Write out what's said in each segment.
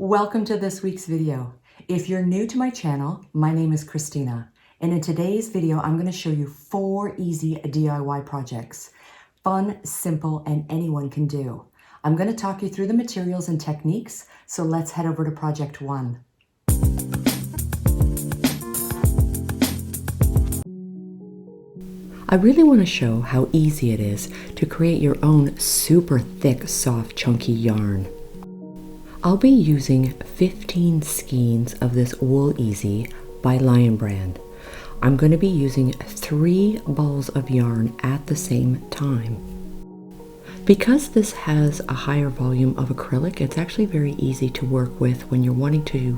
Welcome to this week's video. If you're new to my channel, my name is Christina, and in today's video, I'm going to show you 4 easy DIY projects. Fun, simple, and anyone can do. I'm going to talk you through the materials and techniques, so let's head over to project 1. I really want to show how easy it is to create your own super thick, soft, chunky yarn. I'll be using 15 skeins of this Wool Easy by Lion Brand. I'm going to be using 3 balls of yarn at the same time. Because this has a higher volume of acrylic, it's actually very easy to work with when you're wanting to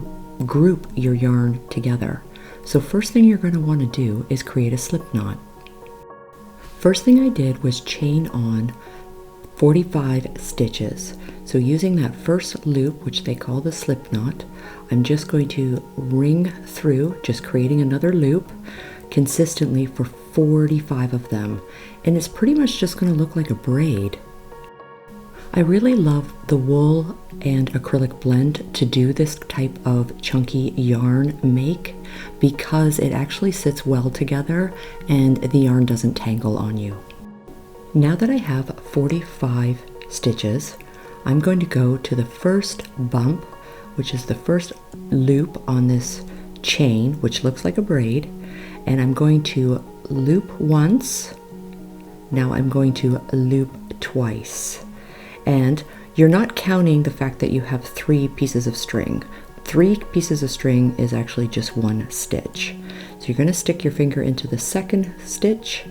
group your yarn together. So first thing you're going to want to do is create a slip knot. First thing I did was chain on 45 stitches. So using that first loop, which they call the slip knot, I'm just going to ring through, just creating another loop consistently for 45 of them. And it's pretty much just going to look like a braid. I really love the wool and acrylic blend to do this type of chunky yarn make because it actually sits well together and the yarn doesn't tangle on you. Now that I have 45 stitches, I'm going to go to the first bump, which is the first loop on this chain, which looks like a braid, and I'm going to loop once. Now I'm going to loop twice. And you're not counting the fact that you have 3 pieces of string. 3 pieces of string is actually just 1 stitch. So you're going to stick your finger into the second stitch.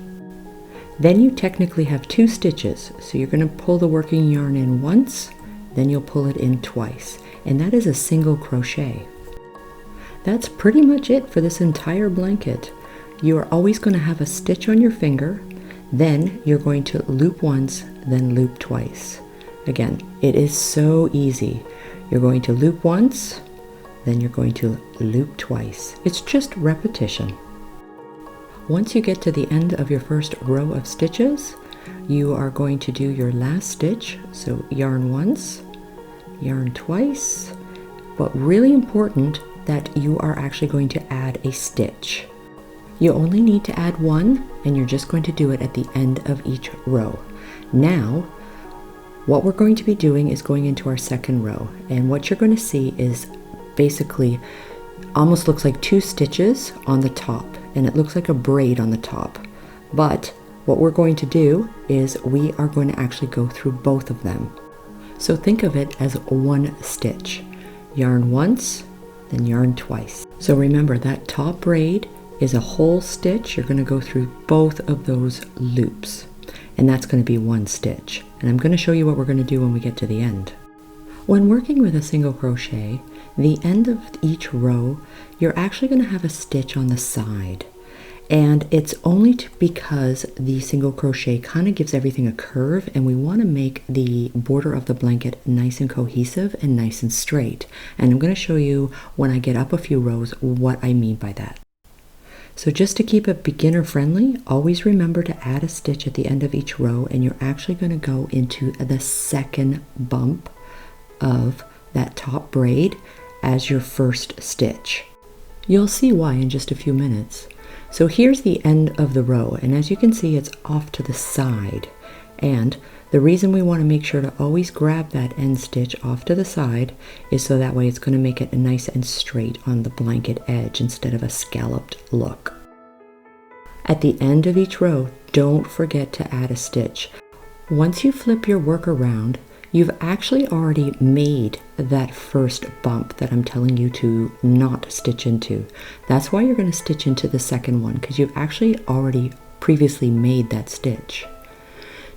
Then you technically have 2 stitches. So you're going to pull the working yarn in once, then you'll pull it in twice. And that is a single crochet. That's pretty much it for this entire blanket. You are always going to have a stitch on your finger, then you're going to loop once, then loop twice. Again, it is so easy. You're going to loop once, then you're going to loop twice. It's just repetition. Once you get to the end of your first row of stitches, you are going to do your last stitch. So yarn once, yarn twice, but really important that you are actually going to add a stitch. You only need to add 1, and you're just going to do it at the end of each row. Now, what we're going to be doing is going into our second row, and what you're going to see is basically almost looks like 2 stitches on the top, and it looks like a braid on the top. But what we're going to do is we are going to actually go through both of them. So think of it as 1 stitch. Yarn once, then yarn twice. So remember that top braid is a whole stitch. You're going to go through both of those loops, and that's going to be 1 stitch. And I'm going to show you what we're going to do when we get to the end. When working with a single crochet, the end of each row, you're actually going to have a stitch on the side. And it's only because the single crochet kind of gives everything a curve, and we want to make the border of the blanket nice and cohesive and nice and straight. And I'm going to show you when I get up a few rows what I mean by that. So just to keep it beginner friendly, always remember to add a stitch at the end of each row, and you're actually going to go into the second bump of that top braid as your first stitch. You'll see why in just a few minutes. So here's the end of the row, and as you can see, it's off to the side. And the reason we want to make sure to always grab that end stitch off to the side is so that way it's going to make it nice and straight on the blanket edge instead of a scalloped look. At the end of each row, don't forget to add a stitch. Once you flip your work around, you've actually already made that first bump that I'm telling you to not stitch into. That's why you're going to stitch into the second one, because you've actually already previously made that stitch.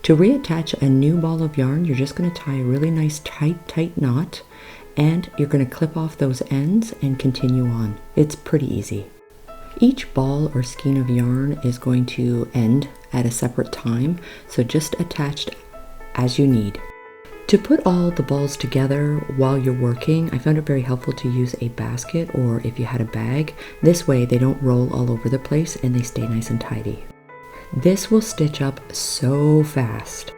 To reattach a new ball of yarn, you're just going to tie a really nice tight knot, and you're going to clip off those ends and continue on. It's pretty easy. Each ball or skein of yarn is going to end at a separate time, so just attach as you need. To put all the balls together while you're working, I found it very helpful to use a basket, or if you had a bag. This way they don't roll all over the place and they stay nice and tidy. This will stitch up so fast.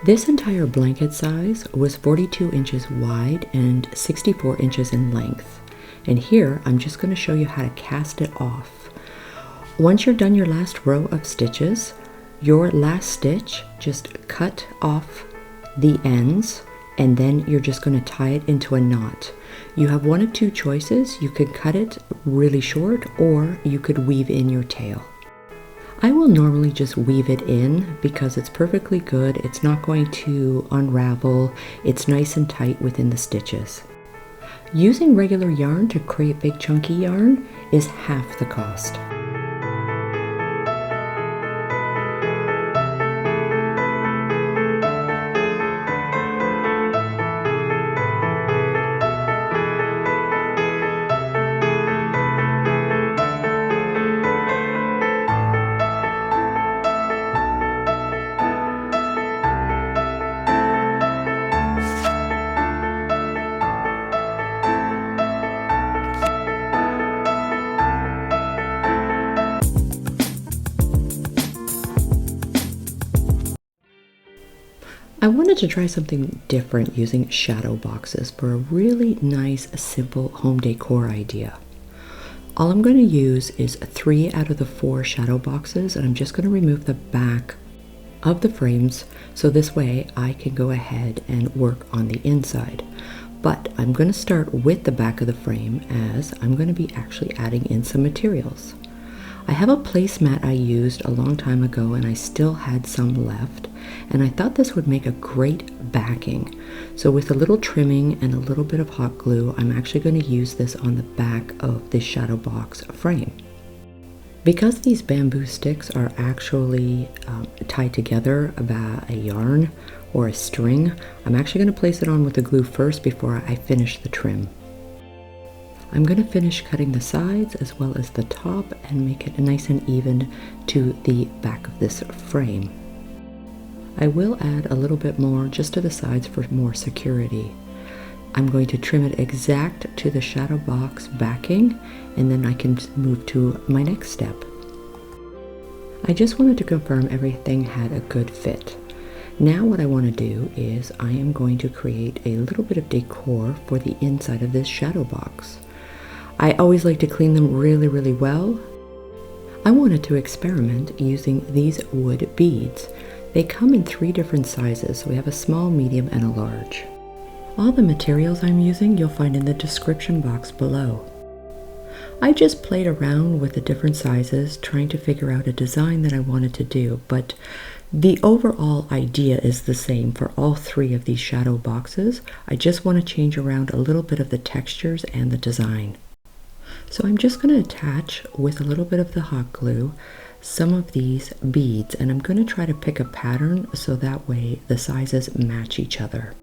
This entire blanket size was 42 inches wide and 64 inches in length. And here I'm just going to show you how to cast it off. Once you're done your last row of stitches, your last stitch, just cut off the ends and then you're just going to tie it into a knot. You have one of two choices. You could cut it really short or you could weave in your tail. I will normally just weave it in because it's perfectly good. It's not going to unravel. It's nice and tight within the stitches. Using regular yarn to create big chunky yarn is half the cost. I wanted to try something different using shadow boxes for a really nice, simple home decor idea. All I'm going to use is 3 out of the 4 shadow boxes, and I'm just going to remove the back of the frames so this way I can go ahead and work on the inside. But I'm going to start with the back of the frame as I'm going to be actually adding in some materials. I have a placemat I used a long time ago and I still had some left, and I thought this would make a great backing. So with a little trimming and a little bit of hot glue, I'm actually going to use this on the back of this shadow box frame. Because these bamboo sticks are actually tied together by a yarn or a string, I'm actually going to place it on with the glue first before I finish the trim. I'm going to finish cutting the sides as well as the top and make it nice and even to the back of this frame. I will add a little bit more just to the sides for more security. I'm going to trim it exact to the shadow box backing, and then I can move to my next step. I just wanted to confirm everything had a good fit. Now what I want to do is I am going to create a little bit of decor for the inside of this shadow box. I always like to clean them really well. I wanted to experiment using these wood beads. They come in 3 different sizes, so we have a small, medium, and a large. All the materials I'm using you'll find in the description box below. I just played around with the different sizes, trying to figure out a design that I wanted to do, but the overall idea is the same for all 3 of these shadow boxes. I just want to change around a little bit of the textures and the design. So I'm just going to attach with a little bit of the hot glue some of these beads, and I'm going to try to pick a pattern so that way the sizes match each other.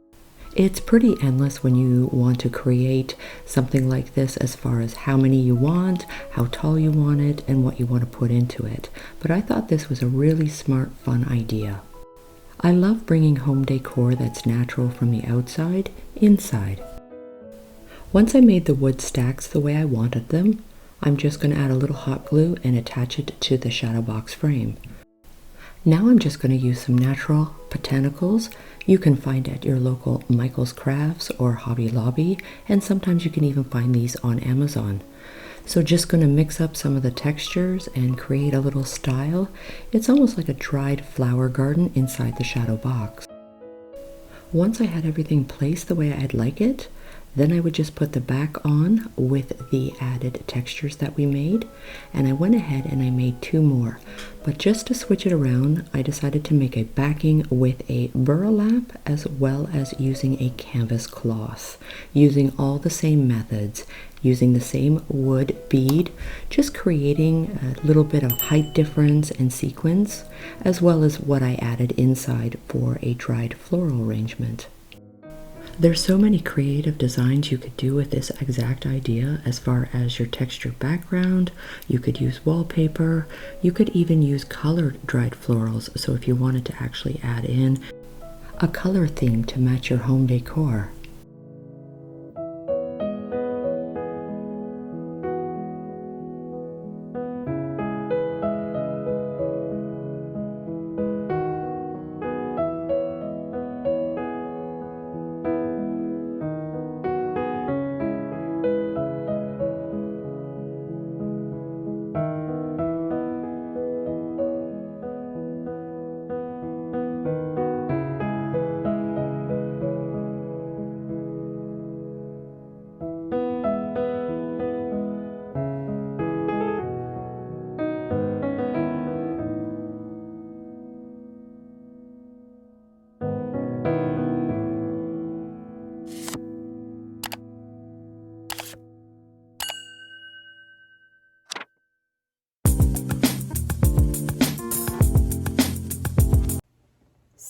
It's pretty endless when you want to create something like this as far as how many you want, how tall you want it, and what you want to put into it. But I thought this was a really smart, fun idea. I love bringing home decor that's natural from the outside inside. Once I made the wood stacks the way I wanted them, I'm just going to add a little hot glue and attach it to the shadow box frame. Now I'm just going to use some natural botanicals you can find at your local Michael's Crafts or Hobby Lobby, and sometimes you can even find these on Amazon. So just going to mix up some of the textures and create a little style. It's almost like a dried flower garden inside the shadow box. Once I had everything placed the way I'd like it, then I would just put the back on with the added textures that we made, and I went ahead and I made 2 more. But just to switch it around, I decided to make a backing with a burlap as well as using a canvas cloth, using all the same methods, using the same wood bead, just creating a little bit of height difference and sequence, as well as what I added inside for a dried floral arrangement. There's so many creative designs you could do with this exact idea as far as your texture background. You could use wallpaper. You could even use colored dried florals. So if you wanted to actually add in a color theme to match your home decor.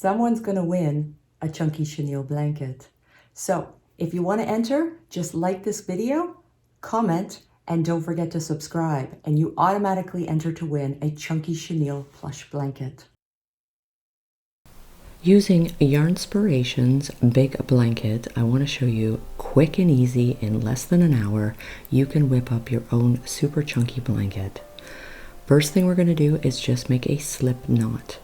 someone's going to win a chunky chenille blanket. So if you want to enter, just like this video, comment, and don't forget to subscribe, and you automatically enter to win a chunky chenille plush blanket. Using Yarnspiration's Big Blanket, I want to show you quick and easy, in less than an hour, you can whip up your own super chunky blanket. First thing we're going to do is just make a slip knot.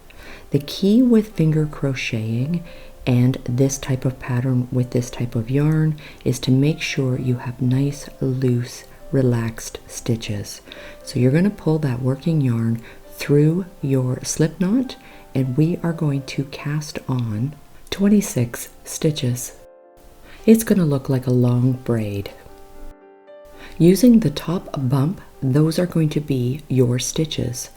The key with finger crocheting and this type of pattern with this type of yarn is to make sure you have nice, loose, relaxed stitches. So you're going to pull that working yarn through your slip knot, and we are going to cast on 26 stitches. It's going to look like a long braid. Using the top bump, those are going to be your stitches.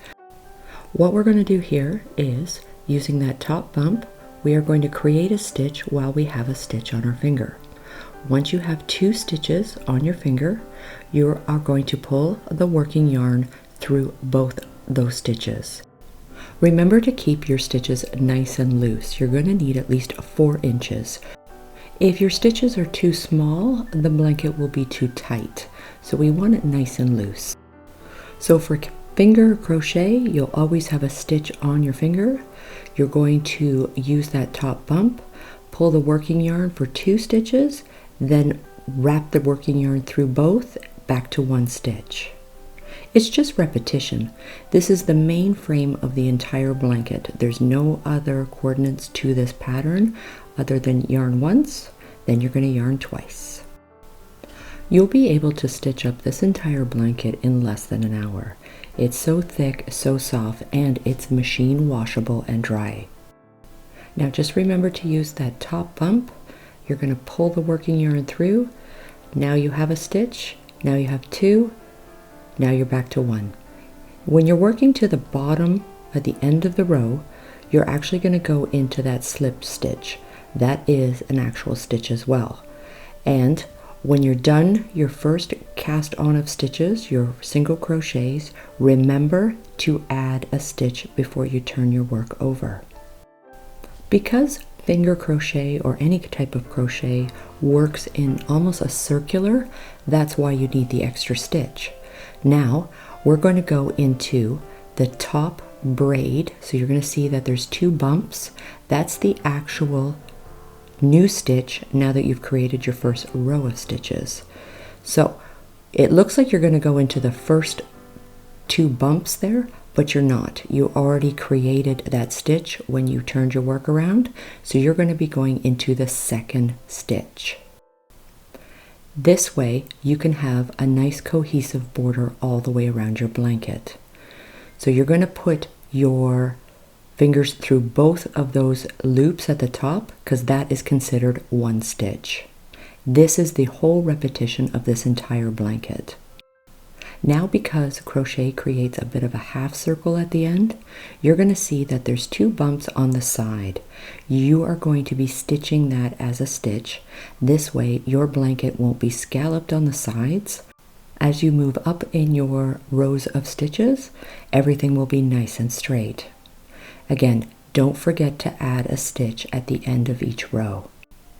What we're going to do here is, using that top bump, we are going to create a stitch while we have a stitch on our finger. Once you have 2 stitches on your finger, you are going to pull the working yarn through both those stitches. Remember to keep your stitches nice and loose. You're going to need at least 4 inches. If your stitches are too small, the blanket will be too tight. So we want it nice and loose. So for finger crochet, you'll always have a stitch on your finger. You're going to use that top bump, pull the working yarn for 2 stitches, then wrap the working yarn through both, back to 1 stitch. It's just repetition. This is the main frame of the entire blanket. There's no other coordinates to this pattern other than yarn once, then you're going to yarn twice. You'll be able to stitch up this entire blanket in less than an hour. It's so thick, so soft, and it's machine washable and dry. Now just remember to use that top bump. You're going to pull the working yarn through. Now you have a stitch. Now you have 2. Now you're back to 1. When you're working to the bottom at the end of the row, you're actually going to go into that slip stitch. That is an actual stitch as well. And when you're done your first cast on of stitches, your single crochets, remember to add a stitch before you turn your work over. Because finger crochet or any type of crochet works in almost a circular, that's why you need the extra stitch. Now we're going to go into the top braid. So you're going to see that there's 2 bumps. That's the actual new stitch now that you've created your first row of stitches. So it looks like you're going to go into the first 2 bumps there, but you're not. You already created that stitch when you turned your work around, so you're going to be going into the second stitch. This way you can have a nice cohesive border all the way around your blanket. So you're going to put your fingers through both of those loops at the top, because that is considered 1 stitch. This is the whole repetition of this entire blanket. Now, because crochet creates a bit of a half circle at the end, you're going to see that there's 2 bumps on the side. You are going to be stitching that as a stitch. This way your blanket won't be scalloped on the sides. As you move up in your rows of stitches, everything will be nice and straight. Again, don't forget to add a stitch at the end of each row.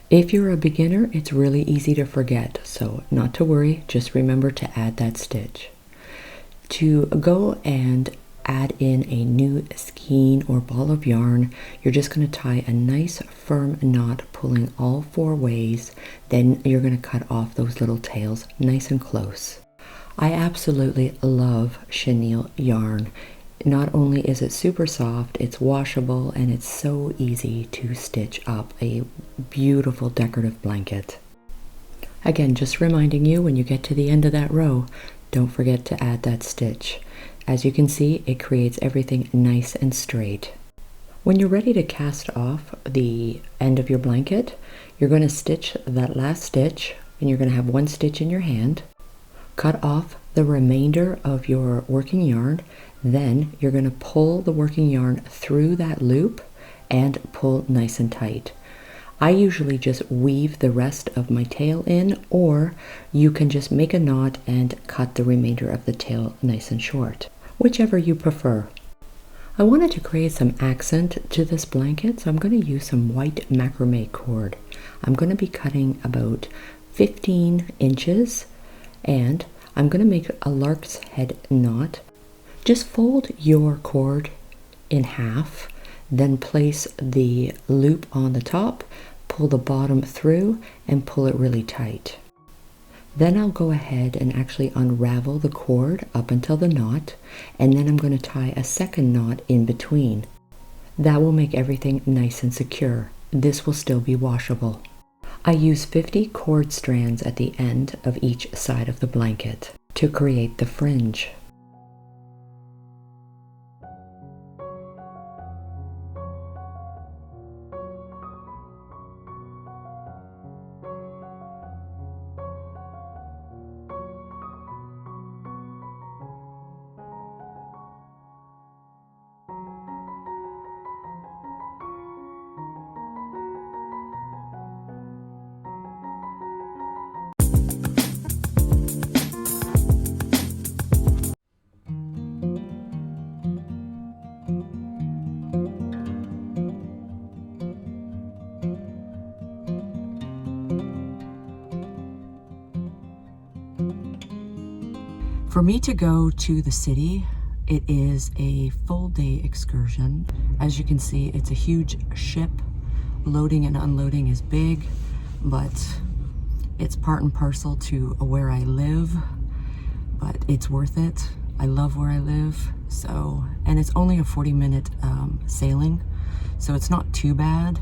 If you're a beginner, it's really easy to forget, so not to worry, just remember to add that stitch. To go and add in a new skein or ball of yarn, you're just going to tie a nice firm knot, pulling all 4 ways. Then you're going to cut off those little tails nice and close. I absolutely love chenille yarn. Not only is it super soft, it's washable, and it's so easy to stitch up a beautiful decorative blanket. Again, just reminding you, when you get to the end of that row, don't forget to add that stitch. As you can see, it creates everything nice and straight. When you're ready to cast off the end of your blanket, you're going to stitch that last stitch, and you're going to have 1 stitch in your hand. Cut off the remainder of your working yarn. Then you're going to pull the working yarn through that loop and pull nice and tight. I usually just weave the rest of my tail in, or you can just make a knot and cut the remainder of the tail nice and short, whichever you prefer. I wanted to create some accent to this blanket, so I'm going to use some white macrame cord. I'm going to be cutting about 15 inches, and I'm going to make a lark's head knot. Just fold your cord in half, then place the loop on the top, pull the bottom through, and pull it really tight. Then I'll go ahead and actually unravel the cord up until the knot, and then I'm going to tie a second knot in between. That will make everything nice and secure. This will still be washable. I use 50 cord strands at the end of each side of the blanket to create the fringe. For me to go to the city, it is a full day excursion. As you can see, it's a huge ship. Loading and unloading is big, but it's part and parcel to where I live, but it's worth it. I love where I live, and it's only a 40-minute sailing, so it's not too bad.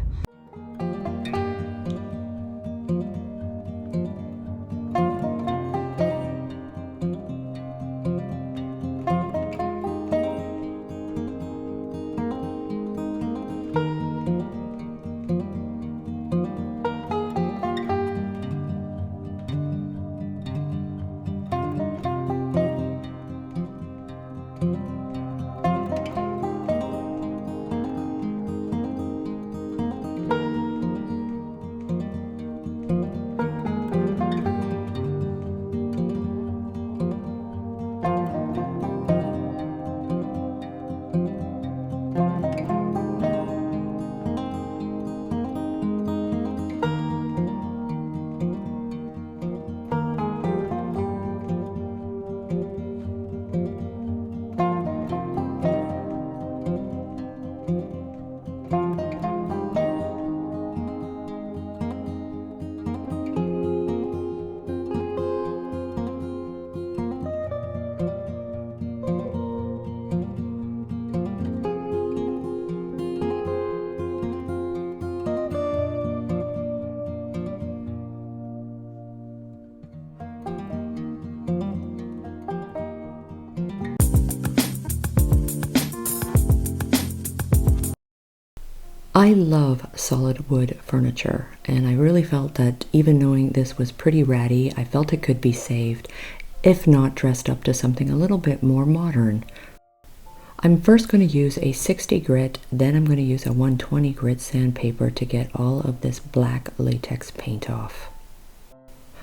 I love solid wood furniture, and I really felt that even knowing this was pretty ratty, I felt it could be saved, if not dressed up to something a little bit more modern. I'm first going to use a 60 grit, then I'm going to use a 120 grit sandpaper to get all of this black latex paint off.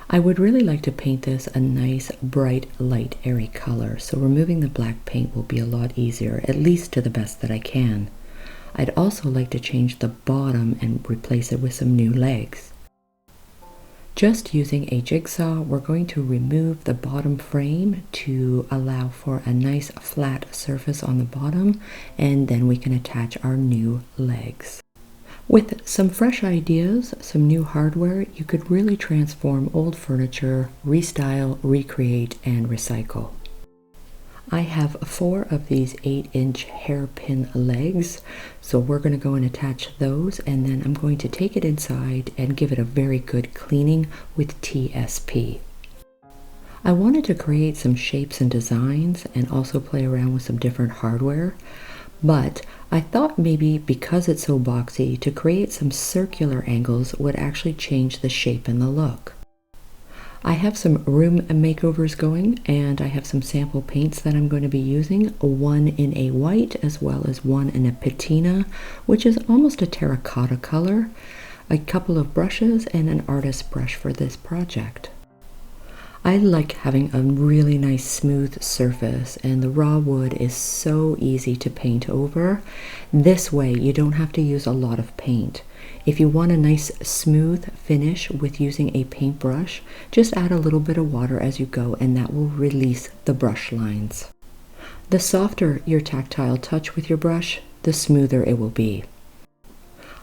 I would really like to paint this a nice, bright, light, airy color, so removing the black paint will be a lot easier, at least to the best that I can. I'd also like to change the bottom and replace it with some new legs. Just using a jigsaw, we're going to remove the bottom frame to allow for a nice flat surface on the bottom, and then we can attach our new legs. With some fresh ideas, some new hardware, you could really transform old furniture, restyle, recreate, and recycle. I have 4 of these 8-inch hairpin legs, so we're going to go and attach those, and then I'm going to take it inside and give it a very good cleaning with TSP. I wanted to create some shapes and designs and also play around with some different hardware, but I thought maybe because it's so boxy, to create some circular angles would actually change the shape and the look. I have some room makeovers going, and I have some sample paints that I'm going to be using, one in a white as well as one in a patina, which is almost a terracotta color, a couple of brushes, and an artist brush for this project. I like having a really nice smooth surface, and the raw wood is so easy to paint over. This way you don't have to use a lot of paint. If you want a nice smooth finish with using a paintbrush, just add a little bit of water as you go, and that will release the brush lines. The softer your tactile touch with your brush, the smoother it will be.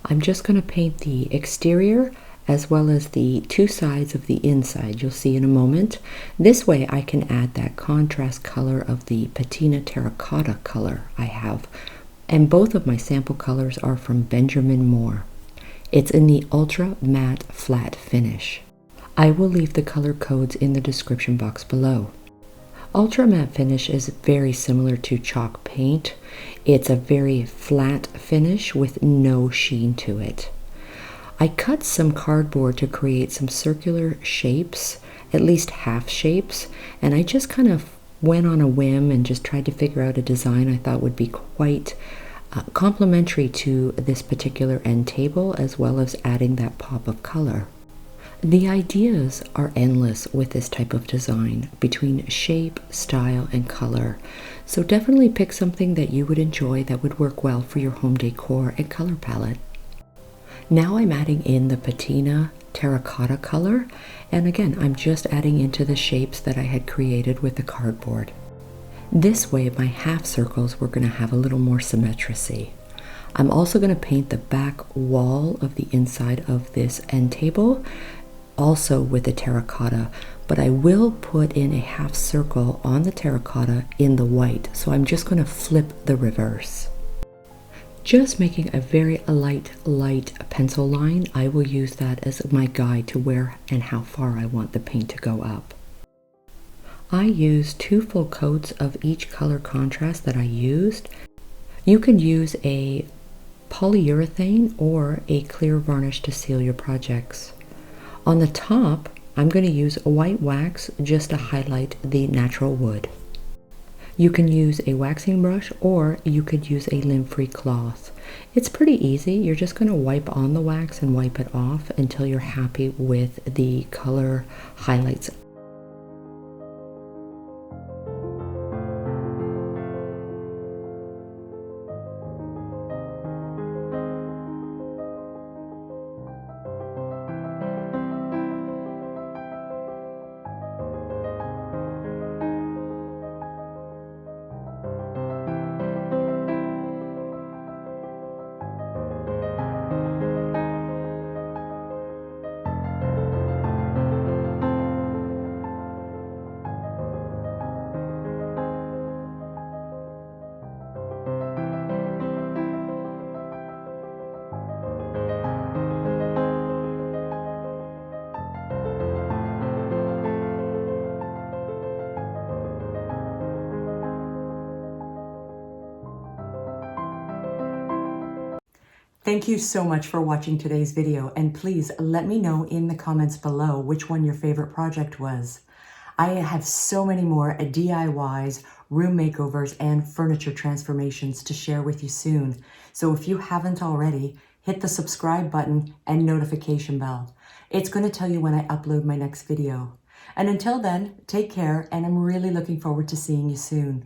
I'm just going to paint the exterior as well as the two sides of the inside. You'll see in a moment. This way I can add that contrast color of the patina terracotta color I have. And both of my sample colors are from Benjamin Moore. It's in the ultra matte flat finish. I will leave the color codes in the description box below. Ultra matte finish is very similar to chalk paint. It's a very flat finish with no sheen to it. I cut some cardboard to create some circular shapes, at least half shapes, and I just kind of went on a whim and just tried to figure out a design I thought would be quite complementary to this particular end table, as well as adding that pop of color. The ideas are endless with this type of design between shape, style, and color. So definitely pick something that you would enjoy that would work well for your home decor and color palette. Now I'm adding in the patina terracotta color, and again I'm just adding into the shapes that I had created with the cardboard. This way my half circles were going to have a little more symmetry. I'm also going to paint the back wall of the inside of this end table, also with the terracotta, but I will put in a half circle on the terracotta in the white, so I'm just going to flip the reverse. Just making a very light pencil line. I will use that as my guide to where and how far I want the paint to go up. I used 2 full coats of each color contrast that I used. You could use a polyurethane or a clear varnish to seal your projects. On the top, I'm going to use a white wax just to highlight the natural wood. You can use a waxing brush or you could use a lint-free cloth. It's pretty easy. You're just going to wipe on the wax and wipe it off until you're happy with the color highlights. Thank you so much for watching today's video, and please let me know in the comments below which one your favorite project was. I have so many more DIYs, room makeovers, and furniture transformations to share with you soon. So if you haven't already, hit the subscribe button and notification bell. It's going to tell you when I upload my next video. And until then, take care, and I'm really looking forward to seeing you soon.